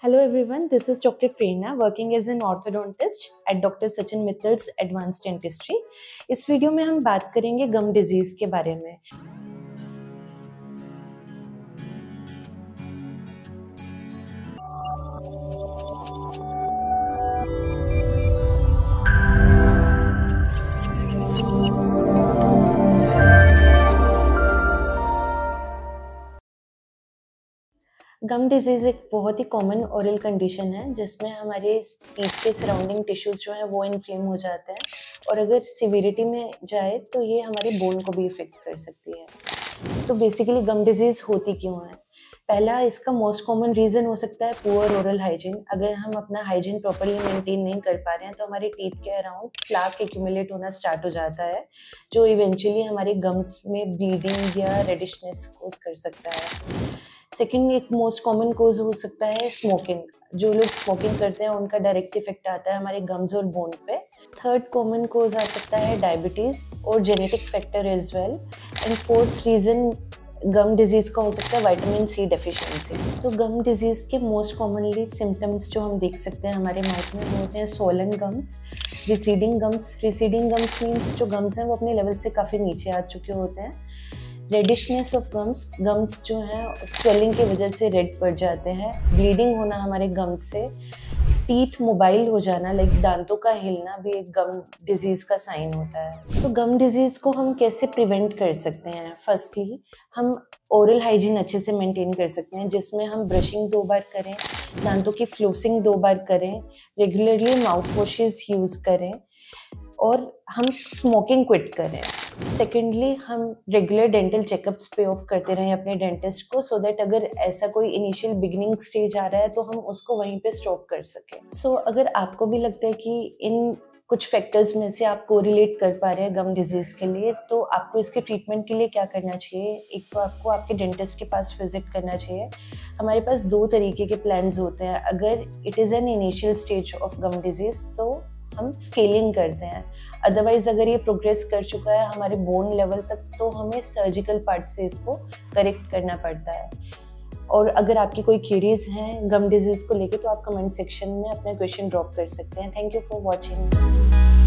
Hello everyone, this is Dr. Prerna working as an orthodontist at Dr. Sachin Mittal's Advanced Dentistry. इस video में हम बात करेंगे गम disease के बारे में। गम डिजीज़ एक बहुत ही कॉमन ओरल कंडीशन है जिसमें हमारे टीथ के सराउंडिंग टिश्यूज़ जो हैं वो इन्फ्लेम हो जाते हैं और अगर सिविरिटी में जाए तो ये हमारे बोन को भी इफ़ेक्ट कर सकती है। तो बेसिकली गम डिजीज़ होती क्यों है? पहला इसका मोस्ट कॉमन रीज़न हो सकता है पुअर ओरल हाइजीन। अगर हम अपना हाइजीन प्रॉपर्ली मेंटेन नहीं कर पा रहे हैं तो हमारे टीथ के अराउंड प्लाक एक्यूमुलेट होना स्टार्ट हो जाता है जो इवेंचुअली हमारे गम्स में ब्लीडिंग या रेडिशनेस कोज कर सकता है। सेकेंड एक मोस्ट कॉमन कोज हो सकता है स्मोकिंग। जो लोग स्मोकिंग करते हैं उनका डायरेक्ट इफेक्ट आता है हमारे गम्स और बोन पे। थर्ड कॉमन कोज आ सकता है डायबिटीज़ और genetic factor as well. And fourth reason gum disease का हो सकता है विटामिन सी डेफिशिएंसी। तो गम डिजीज़ के मोस्ट कॉमनली सिम्टम्स जो हम देख सकते हैं हमारे माउथ में वो होते हैं swollen gums, receding gums. Receding gums means जो गम्स हैं वो अपने लेवल से काफ़ी नीचे आ चुके होते हैं। रेडिशनेस ऑफ गम्स जो हैं स्वेलिंग की वजह से रेड पड़ जाते हैं। ब्लीडिंग होना हमारे गम्स से। टीथ मोबाइल हो जाना लाइक दांतों का हिलना भी एक गम डिजीज़ का साइन होता है। तो गम डिजीज़ को हम कैसे प्रिवेंट कर सकते हैं? फर्स्टली हम ओरल हाइजीन अच्छे से मेंटेन कर सकते हैं जिसमें हम ब्रशिंग 2 बार करें, दांतों की फ्लोसिंग 2 बार करें, रेगुलरली माउथ वॉशेज़ यूज़ करें और हम स्मोकिंग क्विट करें। सेकेंडली हम रेगुलर डेंटल चेकअप्स पे ऑफ करते रहें अपने डेंटिस्ट को सो दैट अगर ऐसा कोई इनिशियल बिगिनिंग स्टेज आ रहा है तो हम उसको वहीं पे स्टॉप कर सकें। सो अगर आपको भी लगता है कि इन कुछ फैक्टर्स में से आप कोरिलेट कर पा रहे हैं गम डिजीज़ के लिए तो आपको इसके ट्रीटमेंट के लिए क्या करना चाहिए? एक तो आपको आपके डेंटिस्ट के पास विजिट करना चाहिए। हमारे पास 2 तरीके के प्लान्स होते हैं। अगर it is an initial stage of gum disease तो हम स्केलिंग करते हैं। अदरवाइज अगर ये प्रोग्रेस कर चुका है हमारे बोन लेवल तक तो हमें सर्जिकल पार्ट से इसको करेक्ट करना पड़ता है। और अगर आपकी कोई क्वेरीज हैं गम डिजीज़ को लेके तो आप कमेंट सेक्शन में अपना क्वेश्चन ड्रॉप कर सकते हैं। Thank you for watching.